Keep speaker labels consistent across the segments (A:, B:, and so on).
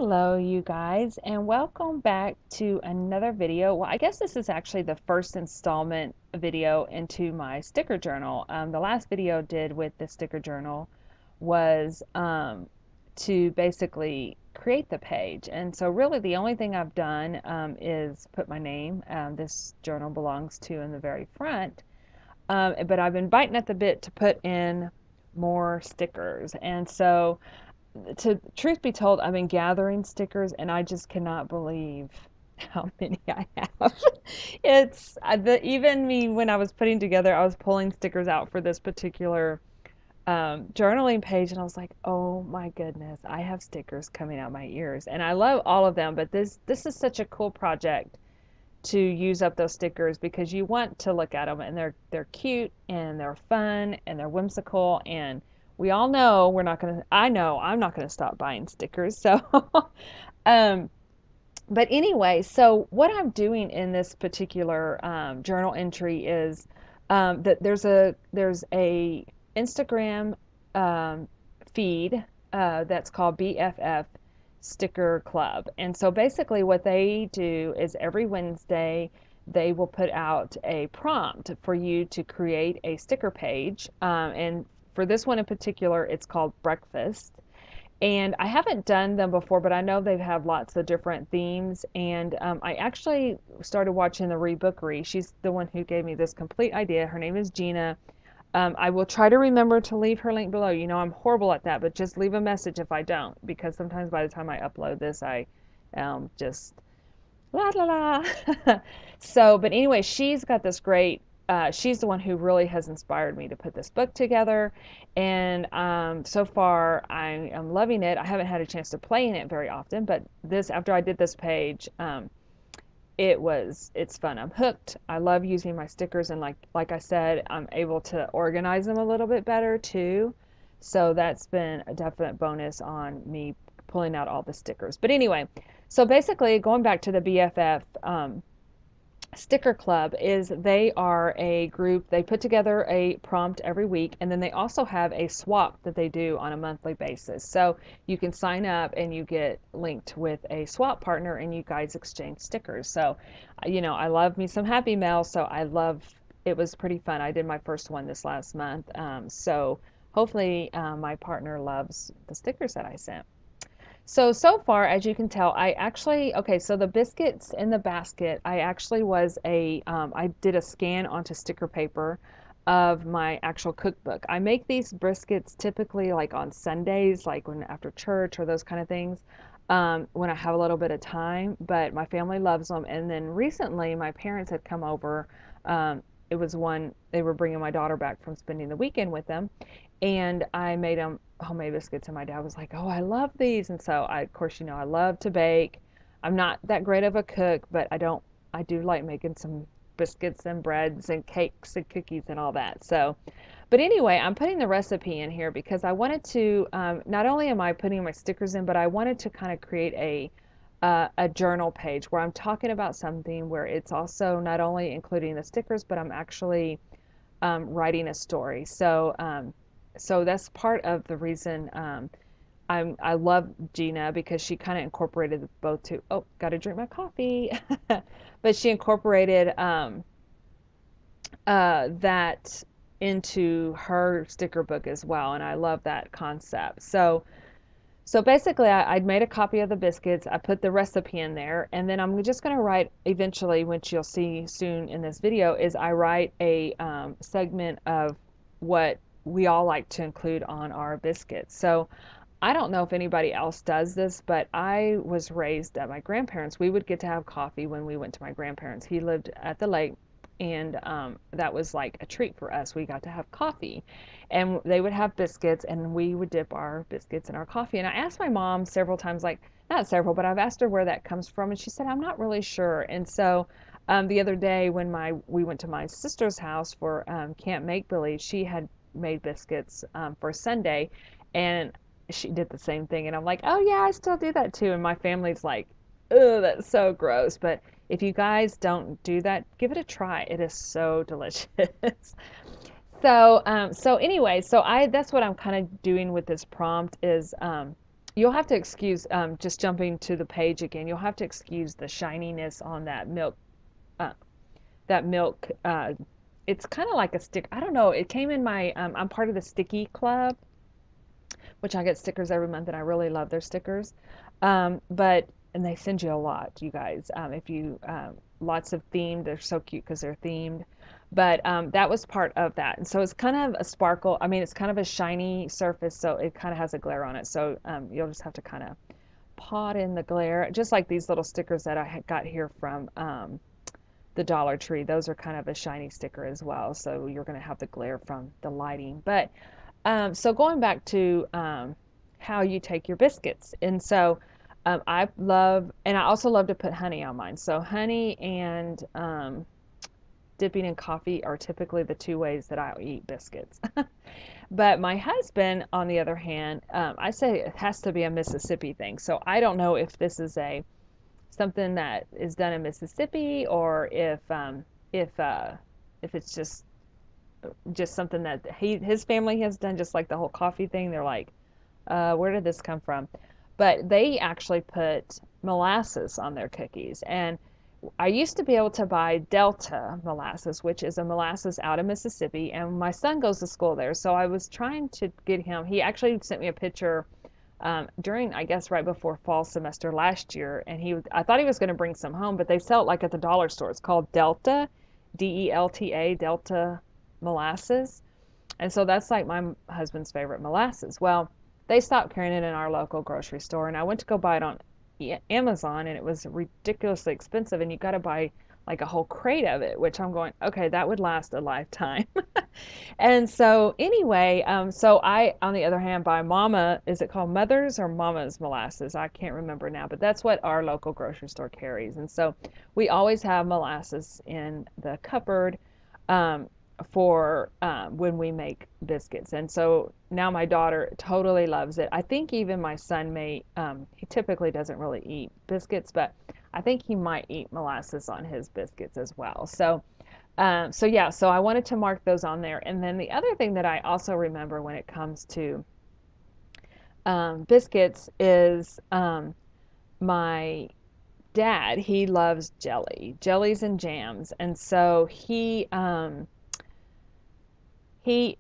A: Hello, you guys, and welcome back to another video. Well, I guess this is actually the first installment video into my sticker journal. The last video I did with the sticker journal was to basically create the page. And so really the only thing I've done is put my name. This journal belongs to in the very front. But I've been biting at the bit to put in more stickers. And so to truth be told, I've been gathering stickers and I just cannot believe how many I have. It's even me when I was putting together, I was pulling stickers out for this particular journaling page, and I was like, oh my goodness, I have stickers coming out my ears, and I love all of them. But this is such a cool project to use up those stickers because you want to look at them and they're cute and they're fun and they're whimsical, and we all know we're not going to I know I'm not going to stop buying stickers. So um but anyway, so what I'm doing in this particular journal entry is that there's a Instagram um, feed that's called BFF Sticker Club. And so basically what they do is every Wednesday they will put out a prompt for you to create a sticker page. And for this one in particular, it's called Breakfast. And I haven't done them before, but I know they have lots of different themes. And I actually started watching the Rebookery. She's the one who gave me this complete idea. Her name is Gina. I will try to remember to leave her link below. You know, I'm horrible at that, but just leave a message if I don't, because sometimes by the time I upload this, I just la la la. So, but anyway, she's got this great. She's the one who really has inspired me to put this book together, and so far I am loving it. I haven't had a chance to play in it very often, but this after I did this page, it's fun. I'm hooked. I love using my stickers, and like I said, I'm able to organize them a little bit better too. So that's been a definite bonus on me pulling out all the stickers. But anyway, so basically going back to the BFF Sticker Club is they are a group. They put together a prompt every week, and then they also have a swap that they do on a monthly basis. So you can sign up and you get linked with a swap partner and you guys exchange stickers. So, you know, I love me some Happy Mail, so it was pretty fun. I did my first one this last month. So hopefully my partner loves the stickers that I sent. So far, as you can tell, okay, so the biscuits in the basket, I did a scan onto sticker paper of my actual cookbook. I make these biscuits typically like on Sundays, like when after church or those kind of things, when I have a little bit of time, but my family loves them. And then recently, my parents had come over. They were bringing my daughter back from spending the weekend with them, and I made them homemade biscuits, and my dad was like, oh, I love these. And so of course, you know, I love to bake. I'm not that great of a cook, but I do like making some biscuits and breads and cakes and cookies and all that. So, but anyway, I'm putting the recipe in here because I wanted to, not only am I putting my stickers in, but I wanted to kind of create a journal page where I'm talking about something where it's also not only including the stickers, but I'm actually writing a story. So that's part of the reason I love Gina, because she kind of incorporated both too. Oh, got to drink my coffee. But she incorporated that into her sticker book as well, and I love that concept. So basically, I'd made a copy of the biscuits. I put the recipe in there, and then I'm just going to write eventually, which you'll see soon in this video, is I write a segment of what we all like to include on our biscuits. So I don't know if anybody else does this, but I was raised at my grandparents. We would get to have coffee when we went to my grandparents. He lived at the lake, and that was like a treat for us. We got to have coffee, and they would have biscuits, and we would dip our biscuits in our coffee. And I asked my mom several times, like not several, but I've asked her where that comes from, and she said I'm not really sure. And so the other day when we went to my sister's house for Camp Make Believe, she had made biscuits for Sunday, and she did the same thing. And I'm like, oh yeah, I still do that too. And my family's like, oh, that's so gross. But if you guys don't do that, give it a try. It is so delicious. So anyway, that's what I'm kind of doing with this prompt is, you'll have to excuse, just jumping to the page again, you'll have to excuse the shininess on uh, that milk, it's kind of like a stick. I don't know. It came in my, I'm part of the sticky club, which I get stickers every month, and I really love their stickers. But and they send you a lot, you guys. If you lots of themed, they're so cute because they're themed. But that was part of that, and so it's kind of a sparkle. I mean, it's kind of a shiny surface, so it kind of has a glare on it. So you'll just have to kind of pot in the glare, just like these little stickers that I got here from the Dollar Tree. Those are kind of a shiny sticker as well, so you're going to have the glare from the lighting. But so going back to how you take your biscuits, and so I love, and I also love to put honey on mine. So honey and dipping in coffee are typically the two ways that I eat biscuits. But my husband, on the other hand, I say it has to be a Mississippi thing. So I don't know if this is a something that is done in Mississippi, or if if it's just something that his family has done, just like the whole coffee thing. They're like, where did this come from? But they actually put molasses on their cookies. And I used to be able to buy Delta molasses, which is a molasses out of Mississippi. And my son goes to school there. So I was trying to get him, he actually sent me a picture during, I guess, right before fall semester last year. And I thought he was going to bring some home, but they sell it like at the dollar store. It's called Delta, Delta, Delta molasses. And so that's like my husband's favorite molasses. Well, they stopped carrying it in our local grocery store, and I went to go buy it on Amazon, and it was ridiculously expensive, and you got to buy like a whole crate of it, which I'm going, okay, that would last a lifetime. And so anyway, so I, on the other hand, buy Mama, is it called Mother's or Mama's molasses? I can't remember now, but that's what our local grocery store carries. And so we always have molasses in the cupboard. For when we make biscuits. And so now my daughter totally loves it. I think even my son may, he typically doesn't really eat biscuits, but I think he might eat molasses on his biscuits as well. So, so yeah, so I wanted to mark those on there. And then the other thing that I also remember when it comes to biscuits is my dad, he loves jellies and jams. And so he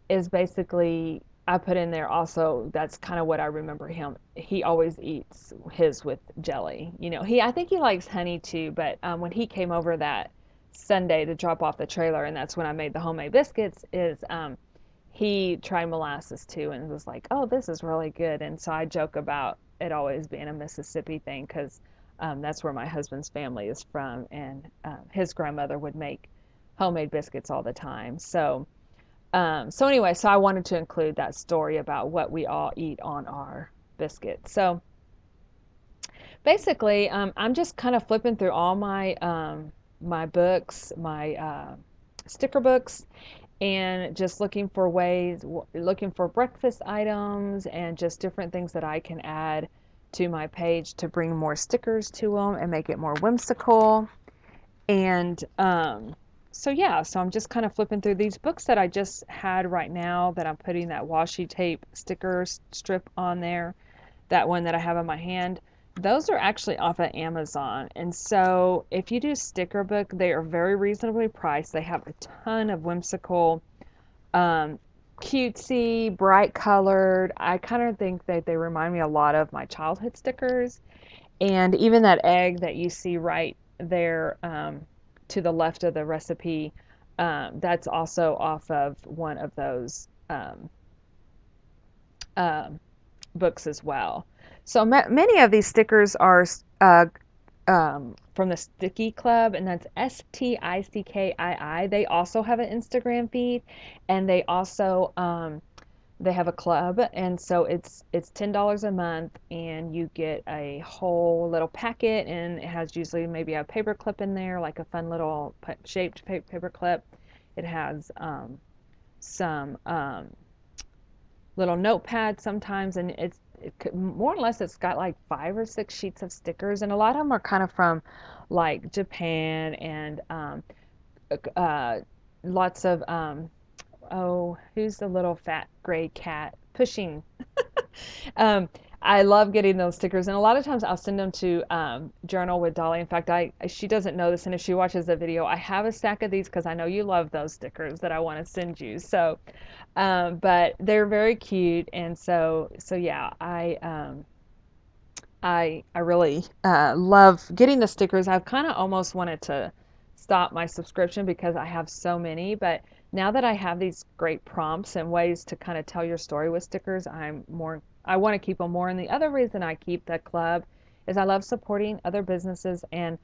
A: is basically, I put in there also, that's kind of what I remember him. He always eats his with jelly. I think he likes honey too, but when he came over that Sunday to drop off the trailer, and that's when I made the homemade biscuits, he tried molasses too and was like, oh, this is really good. And so I joke about it always being a Mississippi thing because that's where my husband's family is from, and his grandmother would make homemade biscuits all the time. So anyway, so I wanted to include that story about what we all eat on our biscuits. So basically, I'm just kind of flipping through all my books, my sticker books, and just looking for breakfast items and just different things that I can add to my page to bring more stickers to them and make it more whimsical. And so yeah, so I'm just kind of flipping through these books that I just had right now that I'm putting that washi tape sticker strip on there, that one that I have in my hand. Those are actually off of Amazon. And so if you do sticker book, they are very reasonably priced. They have a ton of whimsical, cutesy, bright colored. I kind of think that they remind me a lot of my childhood stickers. And even that egg that you see right there, to the left of the recipe, that's also off of one of those um, books as well. So many of these stickers are from the Sticky Club, and that's Stickii. They also have an Instagram feed, and they have a club, and so it's $10 a month, and you get a whole little packet, and it has usually maybe a paper clip in there, like a fun little shaped paper clip. It has some little notepad sometimes, and more or less it's got like 5 or 6 sheets of stickers, and a lot of them are kind of from like Japan, and lots of oh, who's the little fat gray cat pushing? I love getting those stickers, and a lot of times I'll send them to Journal with Dolly. In fact, she doesn't know this, and if she watches the video, I have a stack of these because I know you love those stickers that I want to send you. So, but they're very cute, and so yeah, I really love getting the stickers. I've kind of almost wanted to stop my subscription because I have so many, but now that I have these great prompts and ways to kind of tell your story with stickers, I want to keep them more. And the other reason I keep the club is I love supporting other businesses, and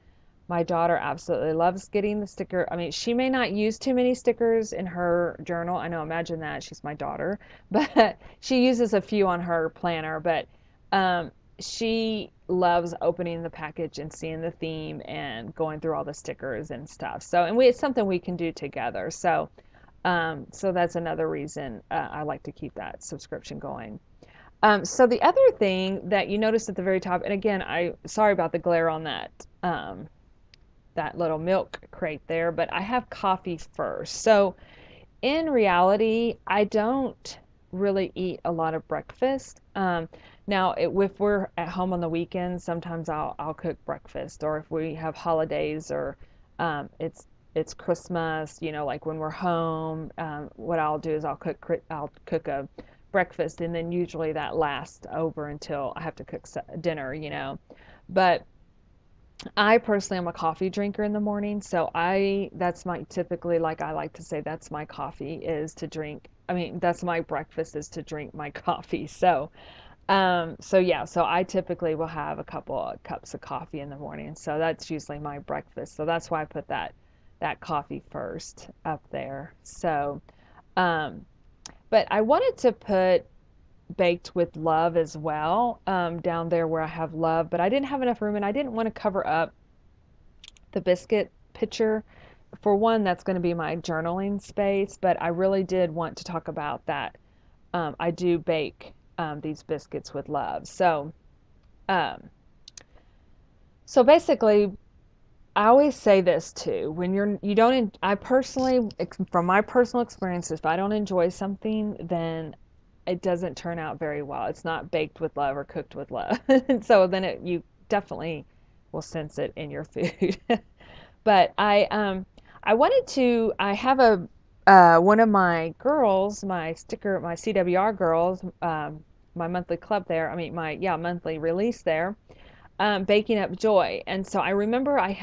A: my daughter absolutely loves getting the sticker. I mean, she may not use too many stickers in her journal. I know, imagine that. She's my daughter, but she uses a few on her planner, but um, she loves opening the package and seeing the theme and going through all the stickers and stuff. So, and it's something we can do together. So that's another reason I like to keep that subscription going. So the other thing that you noticed at the very top, and again, sorry about the glare on that little milk crate there, but I have coffee first. So in reality, I don't really eat a lot of breakfast. Now, if we're at home on the weekends, sometimes I'll cook breakfast, or if we have holidays, or um, it's it's Christmas, like when we're home, what I'll do is I'll cook a breakfast, and then usually that lasts over until I have to cook dinner. But I personally am a coffee drinker in the morning, so that's my typically, like I like to say, that's my coffee is to drink. I mean, that's my breakfast is to drink my coffee. So yeah, so I typically will have a couple of cups of coffee in the morning. So that's usually my breakfast. So that's why I put that coffee first up there. Um, but I wanted to put baked with love as well, down there where I have love, but I didn't have enough room, and I didn't want to cover up the biscuit picture. For one, that's going to be my journaling space, but I really did want to talk about that. I do bake these biscuits with love. Um, so basically, I always say this too. When you don't, I personally, from my personal experience, if I don't enjoy something, then it doesn't turn out very well. It's not baked with love or cooked with love. And so then you definitely will sense it in your food. But I wanted to. I have a one of my girls, my CWR girls, my monthly club there. I mean, monthly release there, baking up joy. And so I remember I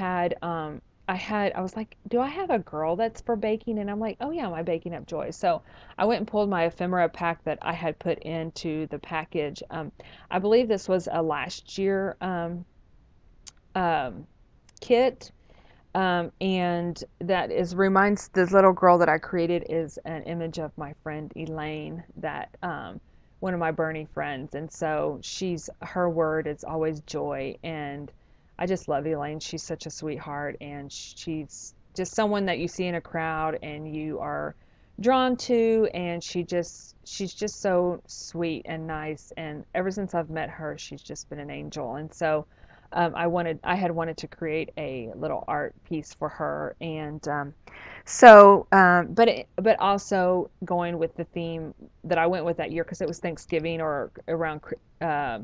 A: was like, do I have a girl that's for baking? And I'm like, oh yeah, my baking up joy. So I went and pulled my ephemera pack that I had put into the package. I believe this was a last year um, kit. And that reminds this little girl that I created is an image of my friend Elaine, that one of my Bernie friends. And so her word is always joy. And I just love Elaine. She's such a sweetheart, and she's just someone that you see in a crowd and you are drawn to. And she's just so sweet and nice. And ever since I've met her, she's just been an angel. And so I had wanted to create a little art piece for her, and but also going with the theme that I went with that year, because it was Thanksgiving or around uh,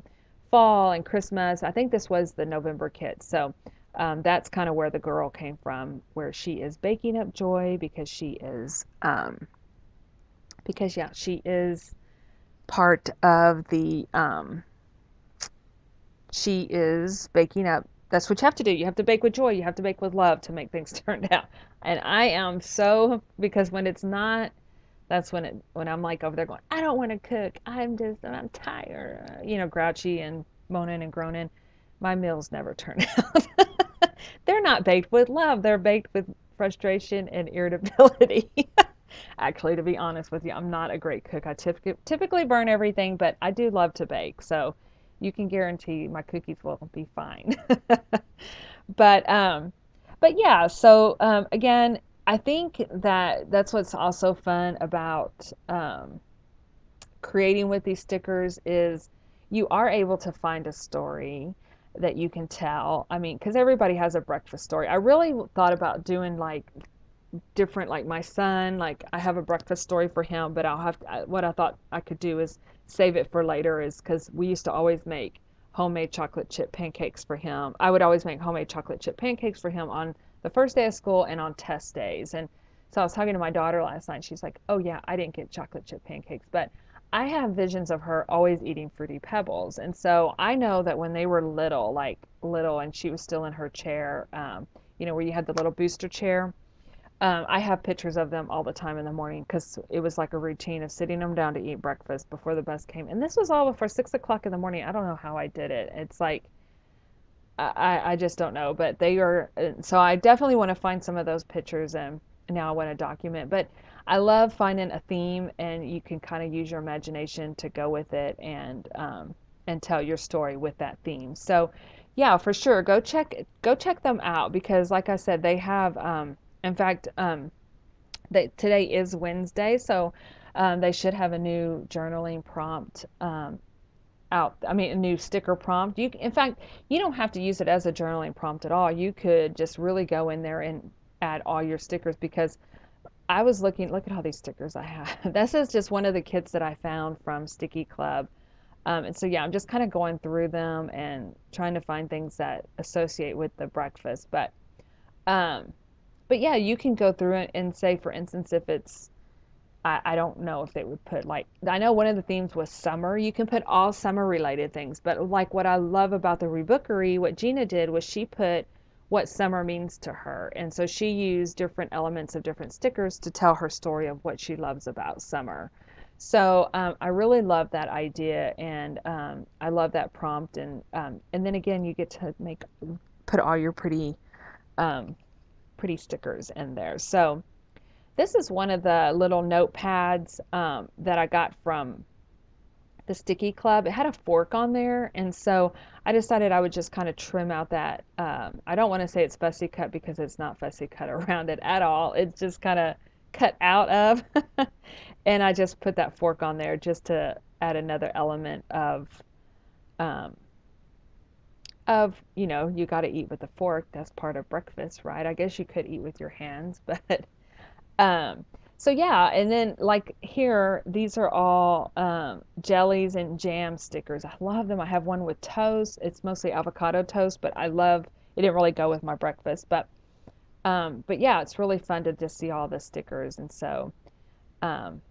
A: fall and Christmas. I think this was the November kit, so that's kind of where the girl came from, where she is baking up joy because yeah, she is part of the she is baking up. That's what you have to do. You have to bake with joy. You have to bake with love to make things turn out. And I am so, because when it's not, that's when I'm like over there going, I don't want to cook. I'm tired, grouchy and moaning and groaning. My meals never turn out. They're not baked with love. They're baked with frustration and irritability. Actually, to be honest with you, I'm not a great cook. I typically burn everything, but I do love to bake. So you can guarantee my cookies will be fine. But yeah, so again, I think that's what's also fun about creating with these stickers is you are able to find a story that you can tell. I mean, because everybody has a breakfast story. I really thought about doing like different, like my son, like I have a breakfast story for him, but what I thought I could do is save it for later is because we used to always make homemade chocolate chip pancakes for him. I would always make homemade chocolate chip pancakes for him on the first day of school and on test days. And so I was talking to my daughter last night. She's like, "Oh yeah, I didn't get chocolate chip pancakes, but I have visions of her always eating Fruity Pebbles." And so I know that when they were little, like little, and she was still in her chair, where you had the little booster chair. I have pictures of them all the time in the morning because it was like a routine of sitting them down to eat breakfast before the bus came. And this was all before 6 o'clock in the morning. I don't know how I did it. It's like, I just don't know. But they are, so I definitely want to find some of those pictures and now I want to document. But I love finding a theme and you can kind of use your imagination to go with it and tell your story with that theme. So yeah, for sure, go check them out because like I said, they have in fact, today is Wednesday, so they should have a new journaling prompt out. I mean, a new sticker prompt. In fact, you don't have to use it as a journaling prompt at all. You could just really go in there and add all your stickers because I was looking. Look at all these stickers I have. This is just one of the kits that I found from Sticky Club. And so yeah, I'm just kind of going through them and trying to find things that associate with the breakfast. Um, but yeah, you can go through it and say, for instance, if it's, I don't know if they would put like, I know one of the themes was summer. You can put all summer related things, but like what I love about the Rebookery, what Gina did was she put what summer means to her. And so she used different elements of different stickers to tell her story of what she loves about summer. So I really love that idea and I love that prompt. And then again, you get to put all your um, pretty stickers in there. So this is one of the little notepads that I got from the Sticky Club. It had a fork on there, and so I decided I would just kind of trim out that. I don't want to say it's fussy cut because it's not fussy cut around it at all. It's just kind of cut out of, and I just put that fork on there just to add another element um, you got to eat with a fork. That's part of breakfast, right? I guess you could eat with your hands, but um, so yeah, and then like here, these are all jellies and jam stickers. I love them. I have one with toast. It's mostly avocado toast, but I love it. Didn't really go with my breakfast, but yeah, it's really fun to just see all the stickers, and so um,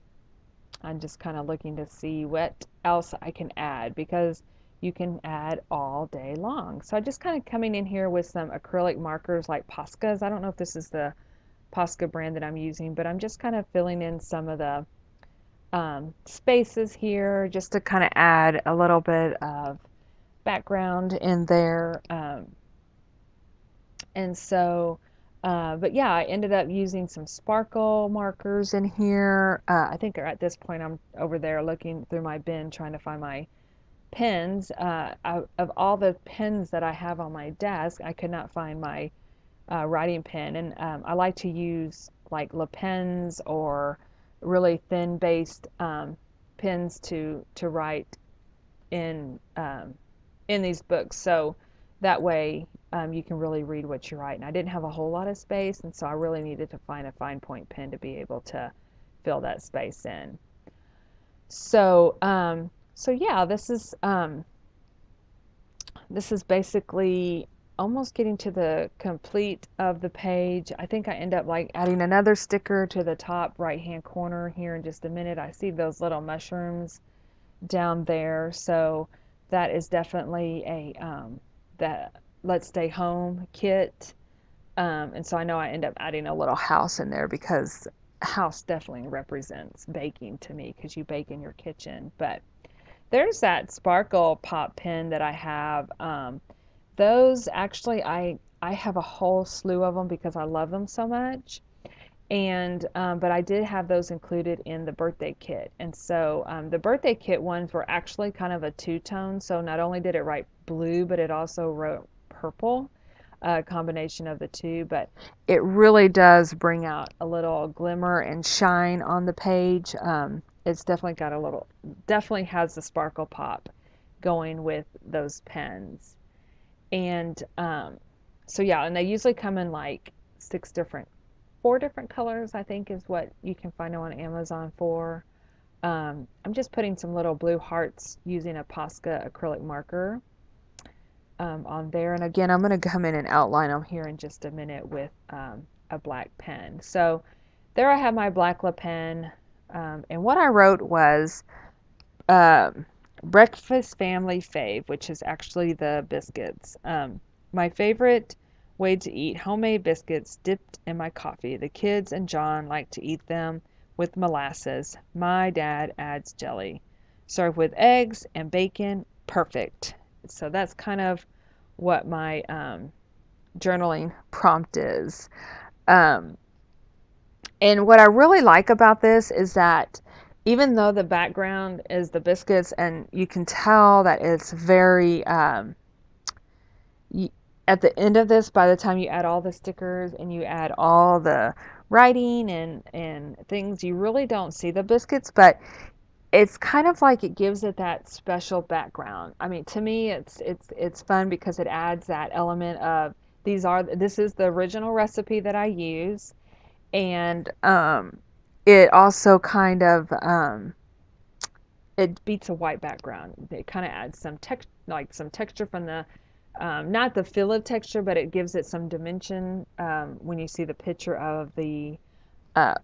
A: I'm just kind of looking to see what else I can add because you can add all day long. So I just kind of coming in here with some acrylic markers like Posca's. I don't know if this is the Posca brand that I'm using, but I'm just kind of filling in some of the spaces here just to kind of add a little bit of background in there. And so, but yeah, I ended up using some sparkle markers in here. I think at this point I'm over there looking through my bin trying to find my pens. Of all the pens that I have on my desk, I could not find my writing pen, and I like to use like Le Pens or really thin based pens to write in um, in these books. So that way you can really read what you write. And I didn't have a whole lot of space, and so I really needed to find a fine point pen to be able to fill that space in. So yeah, this is basically almost getting to the complete of the page. I think I end up like adding another sticker to the top right hand corner here in just a minute. I see those little mushrooms down there, so that is definitely a that Let's Stay Home kit. And so I know I end up adding a little house in there because house definitely represents baking to me because you bake in your kitchen. But there's that sparkle pop pen that I have. Those actually, I have a whole slew of them because I love them so much. And but I did have those included in the birthday kit. And so the birthday kit ones were actually kind of a two-tone. So not only did it write blue, but it also wrote purple, a combination of the two. But it really does bring out a little glimmer and shine on the page. It's definitely got definitely has the sparkle pop going with those pens. And so yeah, and they usually come in like 4 different colors, I think is what you can find them on Amazon for. I'm just putting some little blue hearts using a Posca acrylic marker on there. And again, I'm going to come in and outline them here in just a minute with a black pen. So there I have my black Le Pen. And what I wrote was breakfast family fave, which is actually the biscuits. My favorite way to eat homemade biscuits dipped in my coffee. The kids and John like to eat them with molasses. My dad adds jelly. Served with eggs and bacon. Perfect. So that's kind of what my journaling prompt is. Um, and what I really like about this is that even though the background is the biscuits, and you can tell that it's very, at the end of this, by the time you add all the stickers and you add all the writing and things, you really don't see the biscuits, but it's kind of like it gives it that special background. I mean, to me, it's fun because it adds that element of this is the original recipe that I use, and it also kind of it beats a white background. It kind of adds some some texture from the not the feel of texture, but it gives it some dimension when you see the picture of the uh,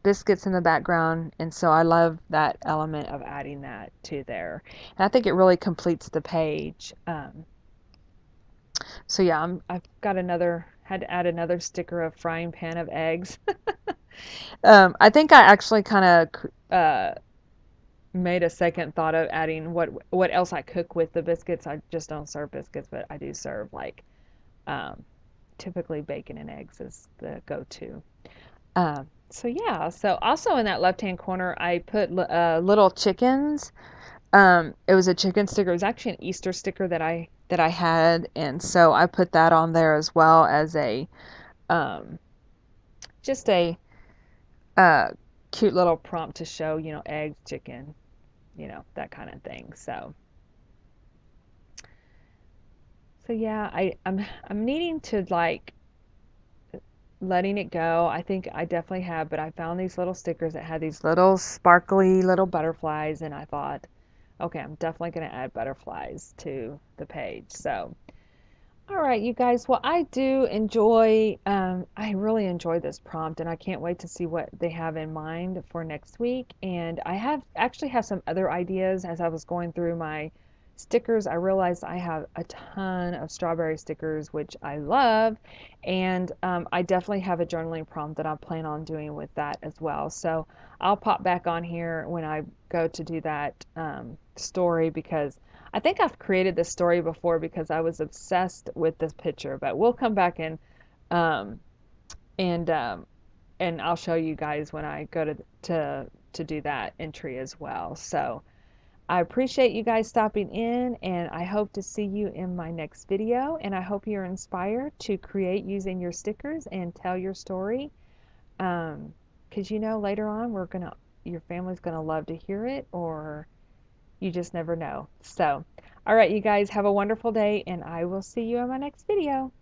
A: biscuits in the background. And so I love that element of adding that to there. And I think it really completes the page. So yeah, I've got had to add another sticker of frying pan of eggs. I think I actually kind of made a second thought of adding what else I cook with the biscuits. I just don't serve biscuits, but I do serve like um, typically bacon and eggs is the go-to. So yeah, so also in that left-hand corner, I put little chickens. It was a chicken sticker. It was actually an Easter sticker that I had, and so I put that on there as well as a um, just a uh, cute little prompt to show, eggs, chicken, that kind of thing. So yeah, I'm needing to like letting it go. I think I definitely have, but I found these little stickers that had these little sparkly little butterflies, and I thought, okay, I'm definitely going to add butterflies to the page. So all right, you guys. Well, I do enjoy, I really enjoy this prompt, and I can't wait to see what they have in mind for next week. And I actually have some other ideas as I was going through my stickers. I realized I have a ton of strawberry stickers, which I love, and I definitely have a journaling prompt that I plan on doing with that as well. So I'll pop back on here when I go to do that story because I think I've created this story before because I was obsessed with this picture, but we'll come back um, and um, and I'll show you guys when I go to do that entry as well. So I appreciate you guys stopping in, and I hope to see you in my next video. And I hope you're inspired to create using your stickers and tell your story. Because later on your family's gonna love to hear it, or you just never know. So, all right, you guys have a wonderful day, and I will see you in my next video.